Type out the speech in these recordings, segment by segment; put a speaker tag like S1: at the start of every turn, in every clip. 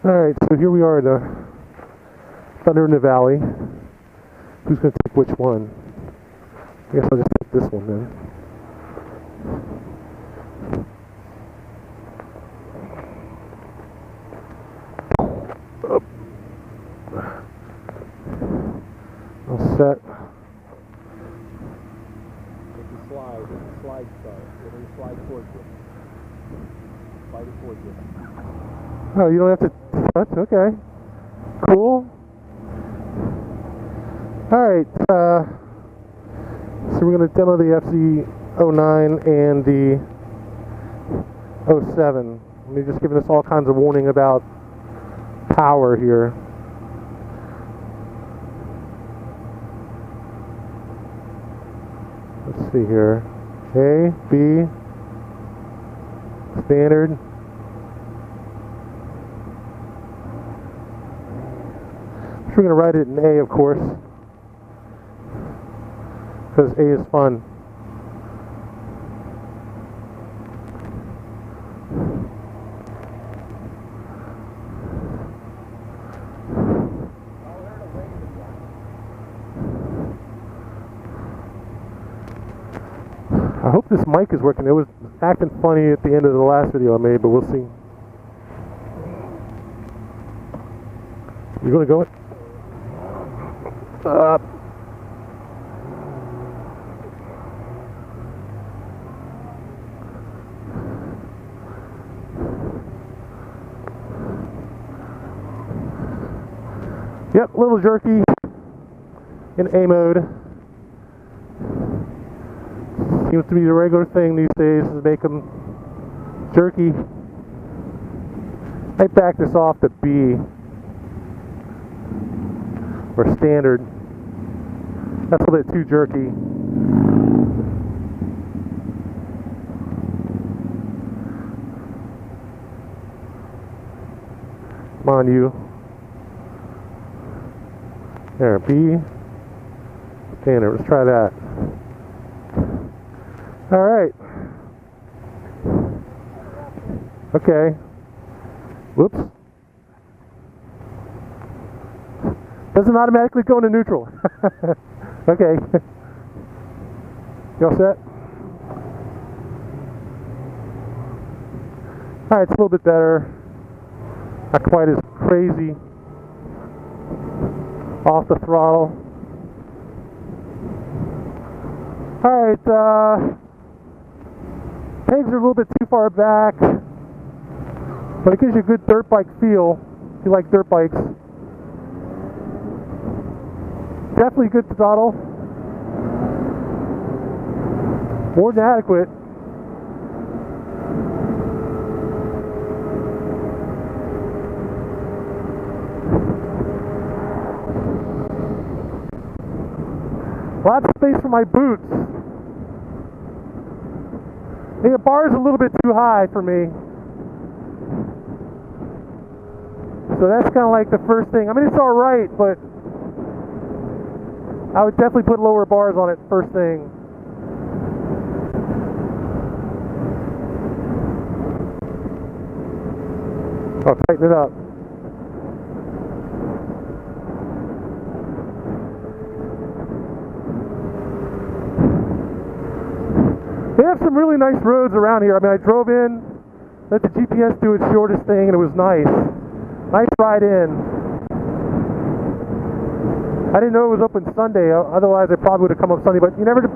S1: Alright, so here we are at Thunder in the Valley. Who's going to take which one? I guess I'll just take this one then. Up. All set.
S2: If you slide, if the slide starts, it'll slide towards you. Slide it towards you.
S1: Oh, you don't have to touch? Okay. Cool. Alright, so we're going to demo the FZ-09 and the 07. They're just giving us all kinds of warning about power here. Let's see here. A, B, standard. We're going to write it in A, of course, because A is fun. I hope this mic is working. It was acting funny at the end of the last video I made, but we'll see. You going to go it? Up. Yep, a little jerky in A mode. Seems to be the regular thing these days, is make them jerky. I back this off to B, or standard. That's a little bit too jerky. Come on, you. There, B, standard. Let's try that. Alright. Okay. Whoops. Doesn't automatically go into neutral. Okay. You all set? Alright, it's a little bit better. Not quite as crazy. Off the throttle. Alright, pegs are a little bit too far back, but it gives you a good dirt bike feel if you like dirt bikes. Definitely good throttle. More than adequate. Lots of space for my boots. The bar's a little bit too high for me. So that's kind of like the first thing. I mean, it's alright, but I would definitely put lower bars on it first thing. I'll tighten it up. They have some really nice roads around here. I mean, I drove in, let the GPS do its shortest thing, and it was nice. Nice ride in. I didn't know it was open Sunday, otherwise I probably would have come up Sunday, but you never,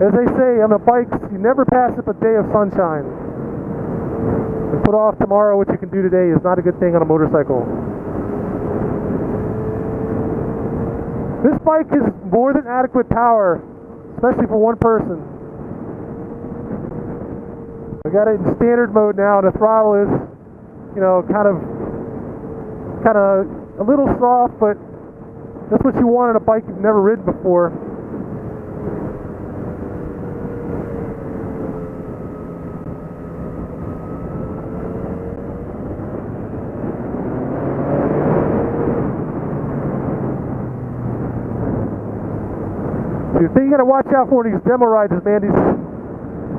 S1: as they say on the bikes, you never pass up a day of sunshine. And put off tomorrow what you can do today is not a good thing on a motorcycle. This bike is more than adequate power, especially for one person. I got it in standard mode now, and the throttle is, you know, kind of a little soft, but that's what you want on a bike you've never ridden before. So the thing you gotta watch out for in these demo rides is, man,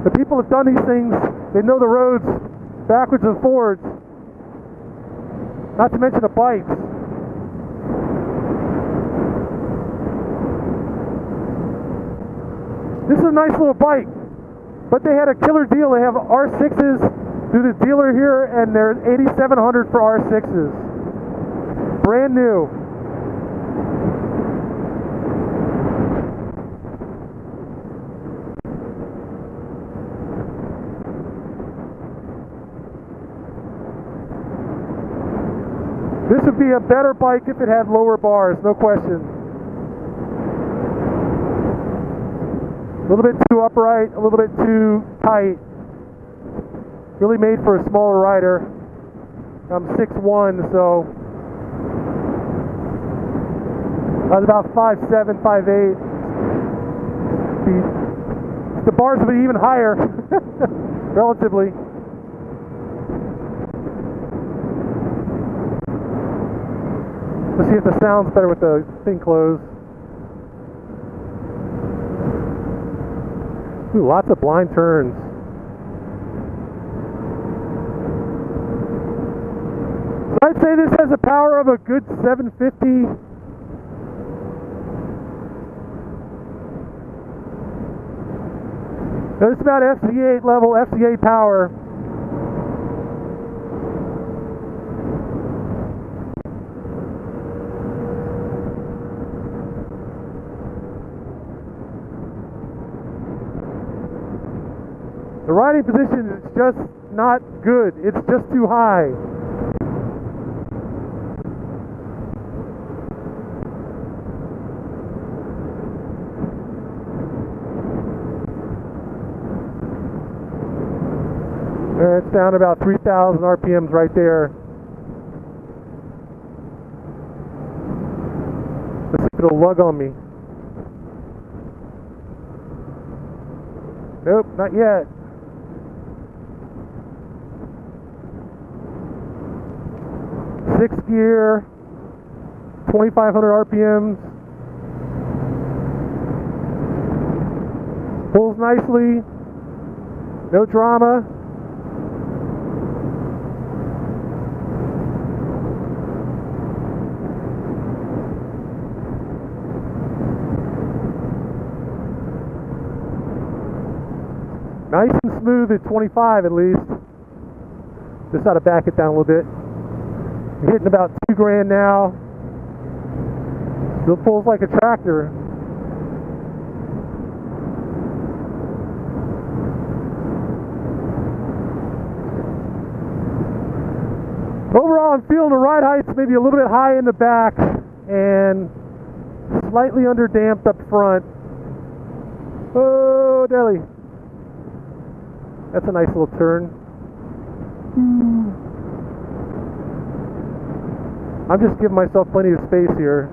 S1: the people have done these things, they know the roads backwards and forwards. Not to mention the bikes. This is a nice little bike, but they had a killer deal. They have R6s through the dealer here, and they're $8,700 for R6s. Brand new. This would be a better bike if it had lower bars, no question. A little bit too upright, a little bit too tight. Really made for a smaller rider. I'm 6'1", so I was about 5'7", 5'8". The bars would be even higher, relatively. Let's see if the sound's better with the thing closed. Ooh, lots of blind turns. So I'd say this has the power of a good 750. It's about FZ-8 level, FZ-8 power. The riding position is just not good. It's just too high. It's down to about 3,000 RPMs right there. Let's see if it'll lug on me. Nope, not yet. Sixth gear, 2,500 RPMs. Pulls nicely. No drama. Nice and smooth at 25 at least. Just got to back it down a little bit. We're hitting about $2,000 now. Still pulls like a tractor. Overall, I'm feeling the ride heights maybe a little bit high in the back and slightly underdamped up front. Oh, Deli. That's a nice little turn. I'm just giving myself plenty of space here.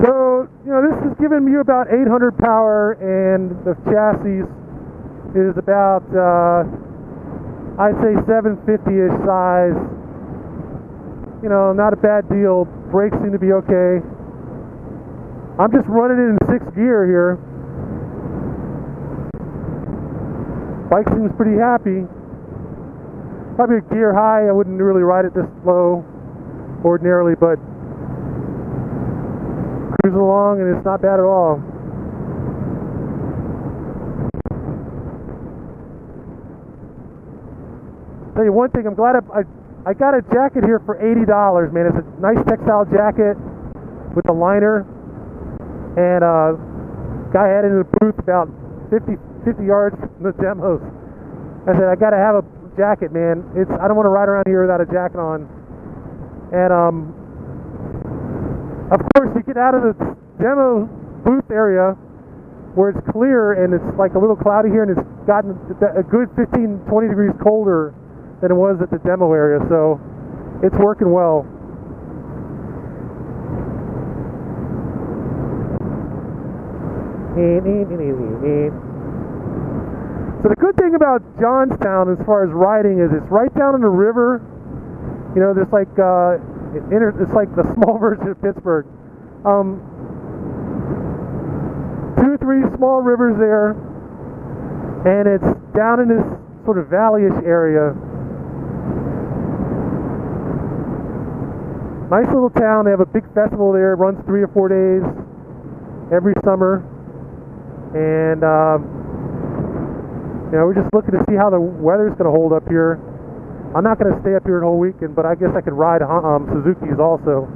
S1: So, you know, this is giving you about 800 power, and the chassis is about, I'd say 750-ish size. You know, not a bad deal. Brakes seem to be okay. I'm just running it in 6th gear here. Bike seems pretty happy. Probably a gear high. I wouldn't really ride it this low ordinarily, but cruising along and it's not bad at all. Tell you one thing, I'm glad I got a jacket here for $80, man. It's a nice textile jacket with a liner, and guy had it in the booth about 50 yards from the demos. I said, I gotta have a jacket, man. I don't want to ride around here without a jacket on. And of course, you get out of the demo booth area where it's clear and it's like a little cloudy here, and it's gotten a good 15-20 degrees colder than it was at the demo area, so it's working well. So the good thing about Johnstown as far as riding is it's right down on the river. You know, there's like it's like the small version of Pittsburgh. three small rivers there, and it's down in this sort of valley-ish area. Nice little town. They have a big festival there. It runs 3 or 4 days every summer, and you know, we're just looking to see how the weather's going to hold up here. I'm not going to stay up here the whole weekend, but I guess I could ride Suzuki's also.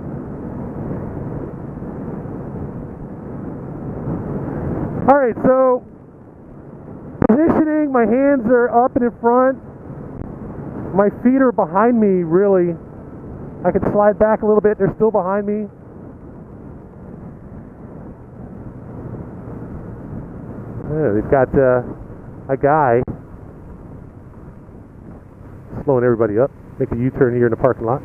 S1: Alright, so positioning, my hands are up and in front. My feet are behind me, really. I can slide back a little bit, they're still behind me. Yeah, they've got a guy slowing everybody up, make a U-turn here in the parking lot.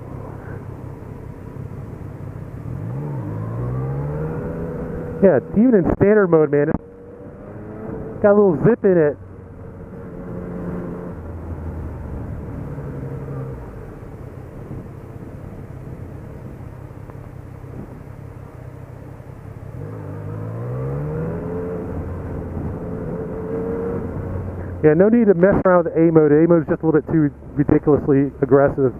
S1: Yeah, even in standard mode, man, it's got a little zip in it. Yeah, no need to mess around with the A mode. A mode is just a little bit too ridiculously aggressive.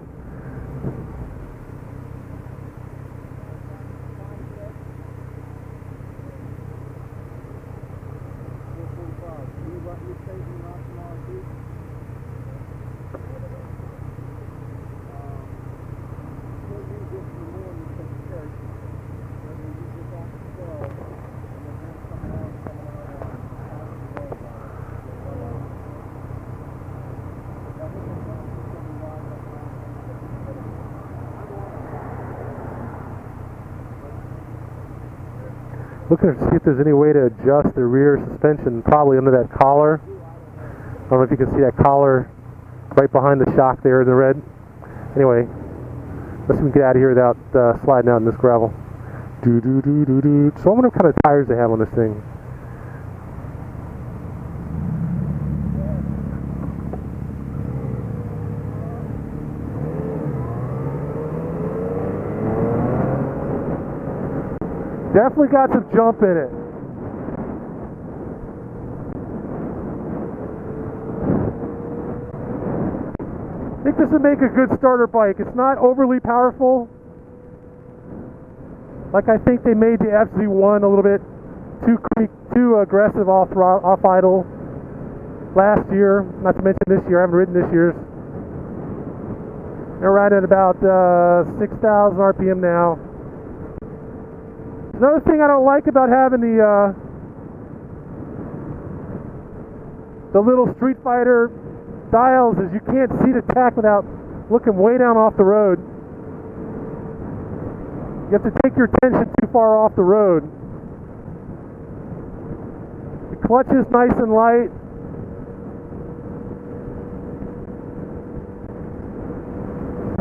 S1: Looking to see if there's any way to adjust the rear suspension, probably under that collar. I don't know if you can see that collar right behind the shock there in the red. Anyway, let's see if we can get out of here without sliding out in this gravel. So I wonder what kind of tires they have on this thing. Definitely got some jump in it. I think this would make a good starter bike. It's not overly powerful. Like I think they made the FZ-09 a little bit too aggressive off idle last year. Not to mention this year. I haven't ridden this year's. They're riding at about 6,000 RPM now. Another thing I don't like about having the little Street Fighter dials is you can't see the tack without looking way down off the road. You have to take your attention too far off the road. The clutch is nice and light.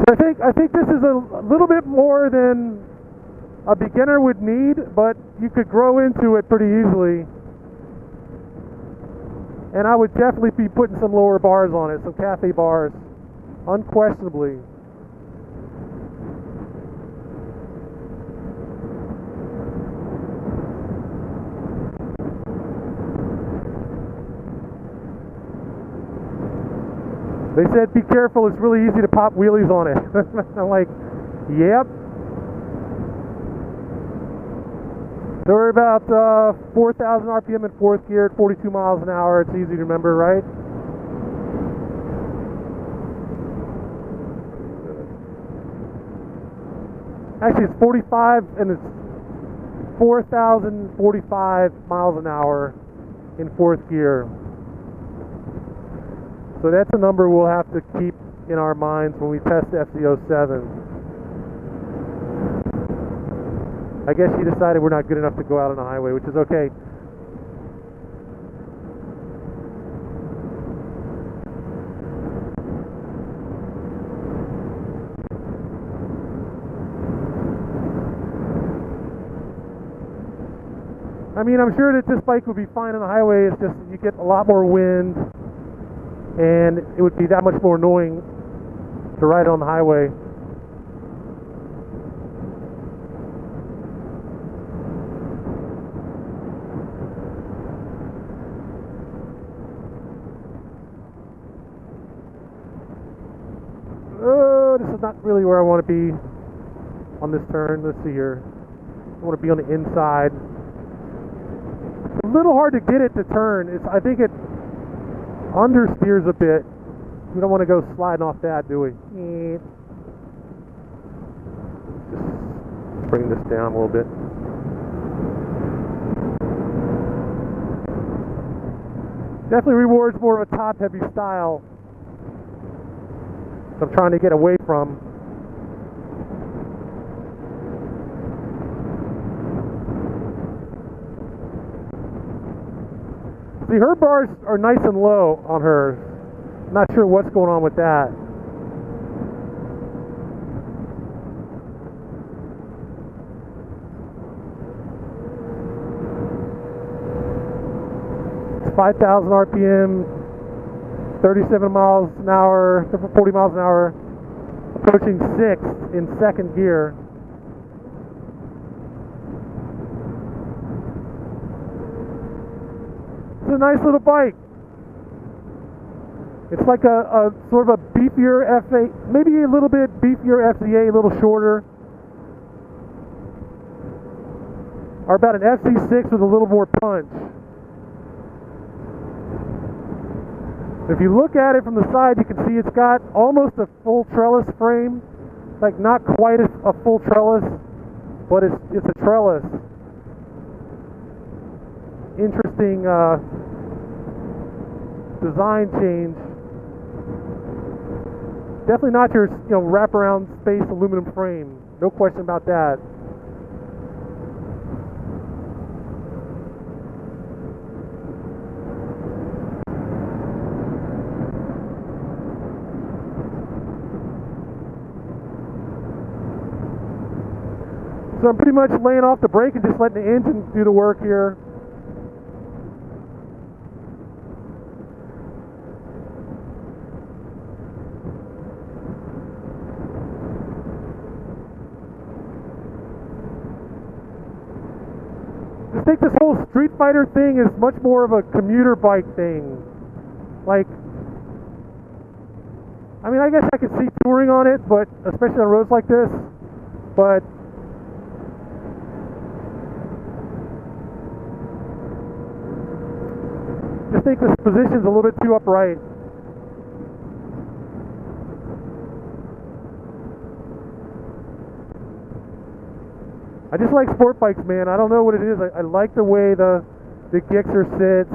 S1: So I think this is a little bit more than a beginner would need, but you could grow into it pretty easily. And I would definitely be putting some lower bars on it, some cafe bars, unquestionably. They said, be careful, it's really easy to pop wheelies on it. I'm like, yep. So we're about 4,000 RPM in fourth gear at 42 miles an hour. It's easy to remember, right? Actually, it's 45 and it's 4,045 miles an hour in fourth gear. So that's a number we'll have to keep in our minds when we test the FZ-07. I guess he decided we're not good enough to go out on the highway, which is okay. I mean, I'm sure that this bike would be fine on the highway. It's just you get a lot more wind, and it would be that much more annoying to ride on the highway. is not really where I want to be on this turn. Let's see here. I want to be on the inside. It's a little hard to get it to turn. I think it understeers a bit. We don't want to go sliding off that, do we? Just bring this down a little bit. Definitely rewards more of a top-heavy style I'm trying to get away from. See, her bars are nice and low on hers. Not sure what's going on with that. It's 5,000 RPM, 37 miles an hour, 40 miles an hour, approaching 6 in second gear. It's a nice little bike. It's like a sort of a beefier F8, maybe a little bit beefier FZ-A, a little shorter. Or about an FZ-6 with a little more punch. If you look at it from the side, you can see it's got almost a full trellis frame. Like not quite a full trellis, but it's a trellis. Interesting design change. Definitely not your wraparound space aluminum frame. No question about that. So I'm pretty much laying off the brake and just letting the engine do the work here. I think this whole Street Fighter thing is much more of a commuter bike thing. Like, I mean, I guess I could see touring on it, but especially on roads like this. But I just think this position's a little bit too upright. I just like sport bikes, man. I don't know what it is. I like the way the Gixxer sits.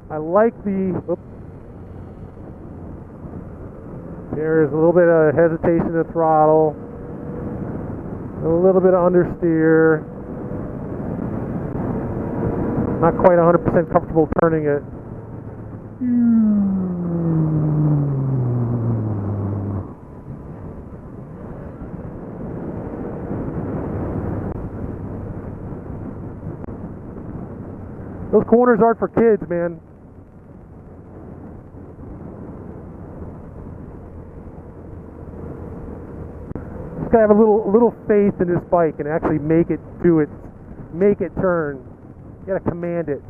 S1: I like the... Oops. There's a little bit of hesitation to throttle. A little bit of understeer. Not quite 100% comfortable turning it. Those corners aren't for kids, man. Just gotta have a little faith in this bike and actually make it do it, make it turn. You gotta command it.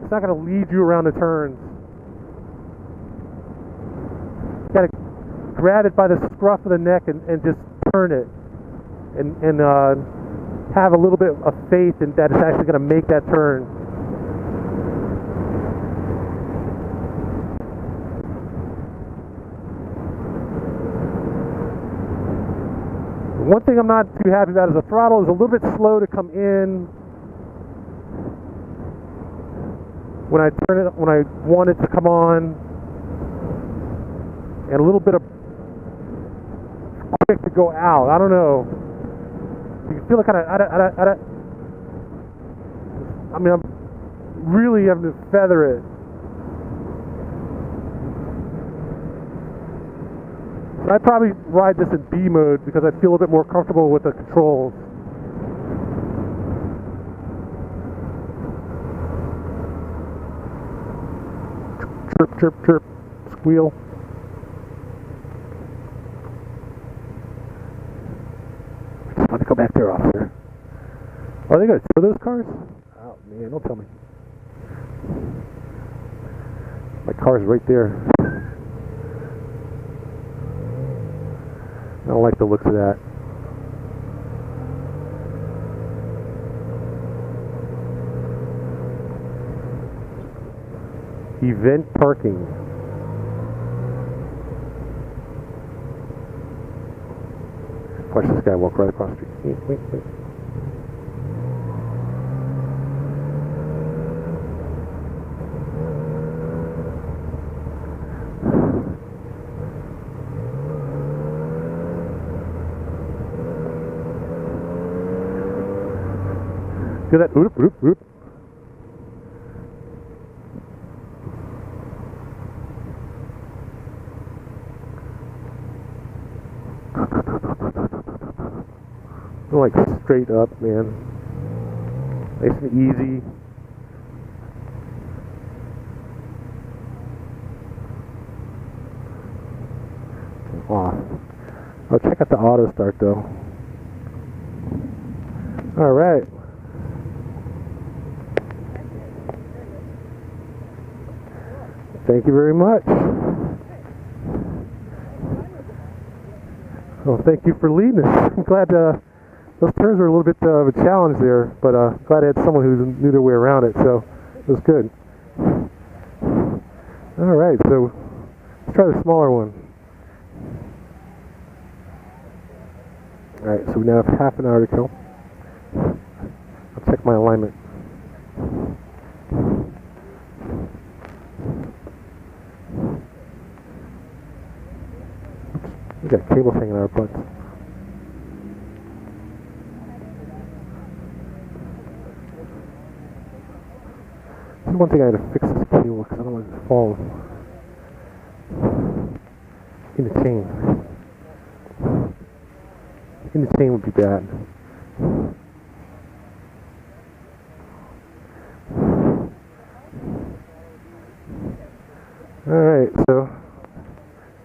S1: It's not gonna lead you around the turns. You gotta grab it by the scruff of the neck and just turn it, and have a little bit of faith in that it's actually gonna make that turn. One thing I'm not too happy about is the throttle is a little bit slow to come in when I turn it, when I want it to come on, and a little bit of quick to go out. I don't know. You can feel it kind of. I mean, I'm really having to feather it. I'd probably ride this in B mode because I feel a bit more comfortable with the controls. Chirp, chirp, chirp, squeal. I just want to go back there, officer. Are they going to tow those cars? Oh, man, don't tell me. My car's right there. don't like the looks of that. Event parking. Watch this guy walk right across the street. Wait. Look at that. Oop, oop, oop. Like straight up, man. Nice and easy. Off. I'll check out the auto start though. Alright. Thank you very much. Well, thank you for leading us. I'm glad those turns were a little bit of a challenge there, but glad I had someone who knew their way around it, so it was good. Alright, so let's try the smaller one. Alright, so we now have half an hour to go. I'll check my alignment. Oops, we got cables hanging out our butts. One thing I had to fix this cable because I don't want it to fall in the chain. In the chain would be bad. Alright, so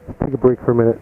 S1: let's take a break for a minute.